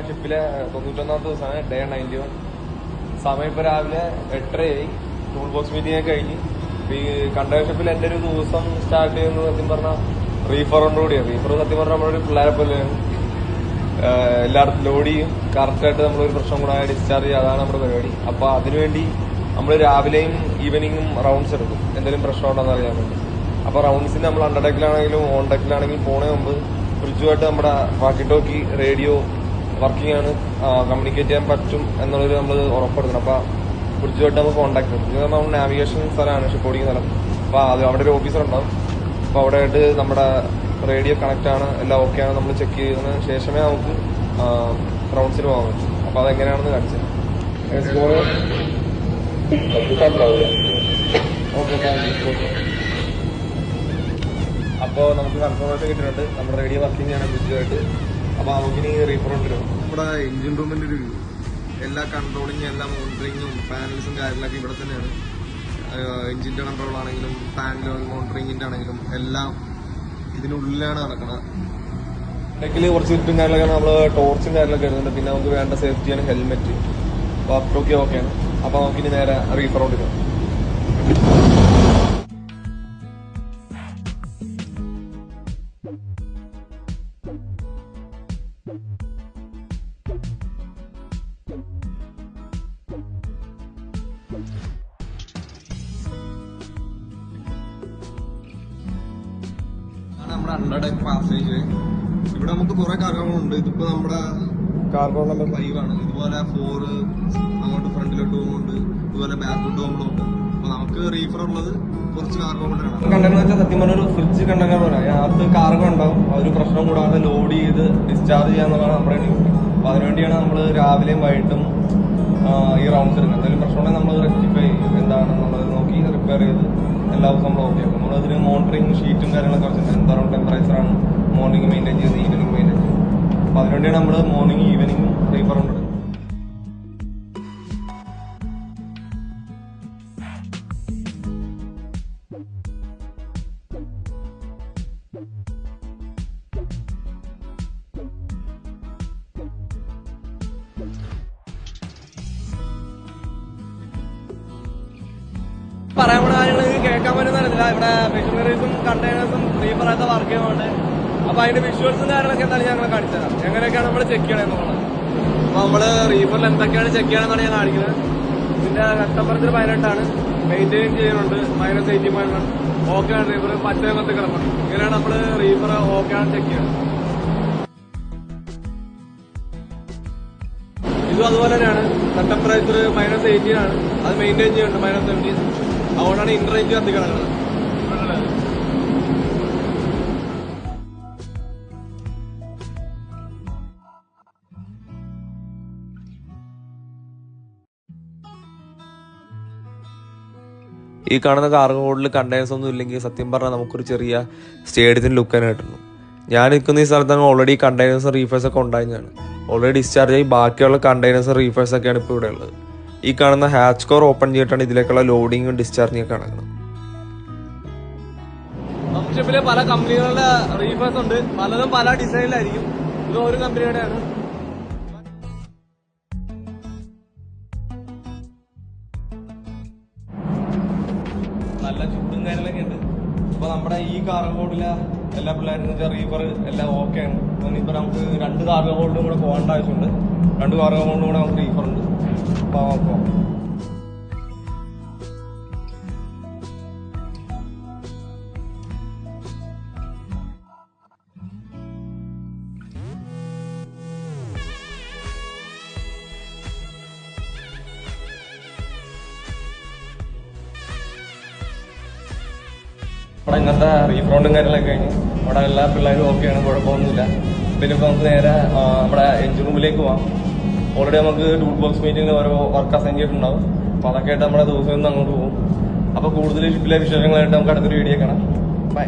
ഷിപ്പിലെ 91ാമത്തെ ദിവസമാണ്, ഡേ 91. സമയം ഇപ്പോൾ രാവിലെ 8:30 ടൂൾ ബോക്സ് മീറ്റിംഗ് ഒക്കെ കഴിഞ്ഞ്. ഈ കണ്ടെയ്നർ ഷിപ്പിൽ എൻ്റെ ഒരു ദിവസം സ്റ്റാർട്ട് ചെയ്യുന്നത് സത്യം പറഞ്ഞാൽ റീഫറോടുകൂടിയാണ്. റീഫർ സത്യം പറഞ്ഞാൽ നമ്മളൊരു പിള്ളേരെ പോലെയാണ്. എല്ലായിടത്തും ലോഡ് ചെയ്യും, കറക്റ്റായിട്ട് നമ്മളൊരു പ്രശ്നം കൂടാതെ ഡിസ്ചാർജ് ചെയ്യുക, അതാണ് നമ്മുടെ പരിപാടി. അപ്പോൾ അതിനുവേണ്ടി നമ്മൾ രാവിലെയും ഈവനിങ്ങും റൗണ്ട്സ് എടുക്കും, എന്തെങ്കിലും പ്രശ്നം ഉണ്ടോയെന്ന് അറിയാൻ വേണ്ടി. അപ്പോൾ റൗണ്ട്സിന് നമ്മൾ അണ്ടർ ഡെക്കിലാണെങ്കിലും ഓൺ ഡെക്കിലാണെങ്കിലും പോണേ മുമ്പ് ഫ്രിഡ്ജുമായിട്ട് നമ്മുടെ വാക്കി ടോക്കി റേഡിയോ വർക്കിംഗ് ആണ്, കമ്മ്യൂണിക്കേറ്റ് ചെയ്യാൻ പറ്റും എന്നുള്ളൊരു നമ്മൾ ഉറപ്പെടുക്കണം. അപ്പോൾ ഫ്രിഡ്ജുമായിട്ട് നമുക്ക് കോൺടാക്ട് ചെയ്യും. ഇത് നമ്മൾ നാവിഗേഷൻ സ്ഥലമാണ്, ഷിപ്പ് ഓടിക്കുന്ന സ്ഥലം. അപ്പോൾ അത് അവിടെ ഒരു ഓഫീസർ ഉണ്ടാവും. അപ്പോൾ അവിടെ ആയിട്ട് നമ്മുടെ റേഡിയോ കണക്റ്റ് ആണ്, എല്ലാം ഓക്കെ ആണ്, നമ്മൾ ചെക്ക് ചെയ്തതിന് ശേഷമേ നമുക്ക് റൗണ്ട്സിന് പോകാൻ പറ്റും. അപ്പോൾ അതെങ്ങനെയാണെന്ന് കാണിച്ചത്. അപ്പോൾ നമുക്ക് കൺഫർമേഷൻ കിട്ടിയിട്ടുണ്ട്, നമ്മുടെ റേഡിയോ വർക്കിംഗ് ആണ് ഫ്രിഡ്ജുമായിട്ട്. അപ്പോൾ നമുക്കിനി റീഫറണ്ട് വരും. നമ്മുടെ എഞ്ചിൻ റൂമിൻ്റെ ഒരു വ്യൂ, എല്ലാ കൺട്രോളിങ്ങും എല്ലാ മോണിറ്ററിങ്ങും പാനൽസും കാര്യങ്ങളൊക്കെ ഇവിടെ തന്നെയാണ്. എഞ്ചിൻ്റെ കൺട്രോൾ ആണെങ്കിലും പാനൽ മോണിറ്ററിങ്ങിൻ്റെ ആണെങ്കിലും എല്ലാം ഇതിനുള്ളിലാണ് നടക്കുന്നത്. ഡെക്കിൽ കുറച്ച് ചുറ്റും കാര്യങ്ങളൊക്കെ നമ്മൾ ടോർച്ചും കാര്യങ്ങളൊക്കെ വരുന്നുണ്ട്. പിന്നെ നമുക്ക് വേണ്ട സേഫ്റ്റിയാണ് ഹെൽമെറ്റ്, വാക്ക് ഓക്കെയാണ്. അപ്പോൾ നമുക്കിനി നേരെ റീഫറൗണ്ട് വരും. നമ്മുടെ അണ്ടർ ഡെക്ക് പാസേജ്. ഇവിടെ നമുക്ക് കുറെ കാർഗോകളുണ്ട്. ഇതിപ്പോ നമ്മുടെ കാർഗോ നമ്പർ 5 ആണ്. ഇതുപോലെ 4 അങ്ങോട്ട് ഫ്രണ്ടിലോട്ട് പോകുന്നുണ്ട്, ഇതുപോലെ ബാക്കോട്ട് പോകുമ്പോഴുണ്ട്. അപ്പൊ നമുക്ക് റീഫർ ഉള്ളത് കുറച്ച് കാർഗോകളാണ്. കണ്ടെയ്നർ വെച്ചാൽ സത്യം പറഞ്ഞ ഒരു ഫ്രിഡ്ജ് കണ്ടെയ്നർ പോലെ അതിനകത്ത് കാർഗോ ഉണ്ടാവും. ഒരു പ്രശ്നം കൂടാതെ ലോഡ് ചെയ്ത് ഡിസ്ചാർജ് ചെയ്യാന്നുള്ളതാണ് നമ്മുടെ ഡ്യൂട്ടി. അപ്പൊ അതിനുവേണ്ടിയാണ് നമ്മൾ രാവിലെയും വൈകിട്ടും ഈ റൗണ്ട്സ് എടുക്കുന്നത്. എന്തെങ്കിലും പ്രശ്നമുണ്ടെങ്കിൽ നമ്മൾ റെക്ടിഫൈ എന്താണെന്നുള്ളത് നോക്കി റിപ്പയർ ചെയ്ത് എല്ലാ ദിവസവും നമ്മൾ ഓക്കെ ആക്കും. നമ്മളതിന് മോണിറ്ററിങ് ഷീറ്റും കാര്യങ്ങളൊക്കെ വെച്ചിട്ടുണ്ട്. എന്തോരം ടെമ്പറേച്ചറാണ് മോർണിംഗ് മെയിൻറ്റെയിൻ ചെയ്യുന്നത്, ഈവനിങ് മെയിൻറ്റെയിൻ ചെയ്യുന്നത്. അപ്പോൾ അതിനുവേണ്ടിയാണ് നമ്മൾ മോർണിംഗ് ഈവനിങ്ങും റീഫറുണ്ട്. പറയാൻ പോണ കാര്യങ്ങൾ കേൾക്കാൻ പറ്റുന്നില്ല. ഇവിടെ മെഷീനറീസും കണ്ടെയ്നേഴ്സും റീഫറായിട്ട് വർക്ക് ചെയ്യുന്നുണ്ട്. അപ്പോൾ അതിന്റെ വിഷ്വൽസും കാര്യങ്ങളൊക്കെ എന്താണ് ഞങ്ങൾ കാണിച്ചു തരാം, എങ്ങനെയൊക്കെയാണ് നമ്മൾ ചെക്ക് ചെയ്യണമെന്നുള്ളത്. അപ്പോൾ നമ്മൾ റീഫറിൽ എന്തൊക്കെയാണ് ചെക്ക് ചെയ്യണമെന്നാണ് ഞാൻ കാണിക്കുന്നത്. ഇതിന്റെ ടെമ്പറേച്ചർ 18 മെയിൻറ്റെയിൻ ചെയ്യുന്നുണ്ട്, -18.1. ഓക്കെ ആണ് റീഫർ, പച്ചമത്ത് കിടക്കണം. ഇങ്ങനെയാണ് നമ്മൾ റീഫർ ഓക്കെ ആണ് ചെക്ക് ചെയ്യുന്നത്. ഇതും അതുപോലെ തന്നെയാണ്, ടെമ്പറേച്ചർ -18 അത് മെയിൻറ്റെയിൻ ചെയ്യുന്നുണ്ട്, -17. അതുകൊണ്ടാണ് ഇൻറേഞ്ച് കത്തി കിടക്കുന്നത്. ഈ കാണുന്ന കാർഗോ ഹോൾഡിൽ കണ്ടെയ്നേഴ്സ് ഒന്നും ഇല്ലെങ്കിൽ സത്യം പറഞ്ഞാൽ നമുക്കൊരു ചെറിയ സ്റ്റേഡിയത്തിന് ലുക്ക് തന്നെ കിട്ടുന്നു. ഞാൻ നിൽക്കുന്ന ഈ സ്ഥലത്താണ് ഓൾറെഡി കണ്ടെയ്നേഴ്സും റീഫേഴ്സ് ഒക്കെ ഉണ്ടായിരുന്നതാണ്. ഓൾറെഡി ഡിസ്ചാർജ് ആയി ബാക്കിയുള്ള കണ്ടെയ്നേഴ്സും റീഫേഴ്സ് ഒക്കെയാണ് ഇപ്പോൾ ഇവിടെ ഉള്ളത്. ഈ കാണുന്ന ഹാച്ച് കോർ ഓപ്പൺ ചെയ്തിട്ടാണ് ഇതിലേക്കുള്ള ലോഡിങ്ങും ഡിസ്ചാർജിങ് ഒക്കെ നടക്കുന്നത്. ഷിപ്പില് പല കമ്പനികളുടെ റീഫേഴ്സ് ഉണ്ട്, പലതും പല ഡിസൈനിലായിരിക്കും. ഇത് ഒരു കമ്പനിയുടെയാണ്. നല്ല ചൂടും കാര്യങ്ങളൊക്കെ ഉണ്ട്. അപ്പൊ നമ്മുടെ ഈ കാർഗോ ഹോൾഡിലെ എല്ലാ പിള്ളേരും റീഫർ എല്ലാം ഓക്കെ ആണ്. ഇപ്പൊ നമുക്ക് 2 കാർഗോ ഹോൾഡും കൂടെ പോകേണ്ട ആവശ്യമുണ്ട്. 2 കാർഗോ ഹോൾഡും കൂടെ നമുക്ക് റീഫർ ഉണ്ട്. അപ്പൊ അവിടെ ഇന്നത്തെ റീഫ്രൗണ്ടും കാര്യങ്ങളൊക്കെ കഴിഞ്ഞ് അവിടെ എല്ലാ പിള്ളേരും ഓക്കെയാണ്, കുഴപ്പമൊന്നുമില്ല. പിന്നെ ഇപ്പോൾ നമുക്ക് നേരെ നമ്മുടെ എഞ്ചിൻ റൂമിലേക്ക് പോകാം. ഓൾറെഡി നമുക്ക് ടൂൾ ബോക്സ് മീറ്റിംഗിൽ ഓരോ വർക്ക് അസൈൻ ചെയ്തിട്ടുണ്ടാവും. അപ്പോൾ അതൊക്കെ ആയിട്ട് നമ്മുടെ ദിവസം അങ്ങോട്ട് പോകും. അപ്പോൾ കൂടുതൽ ഷിപ്പിലെ വിശേഷങ്ങളായിട്ട് നമുക്ക് അടുത്തൊരു വീഡിയോ കാണാം. ബൈ.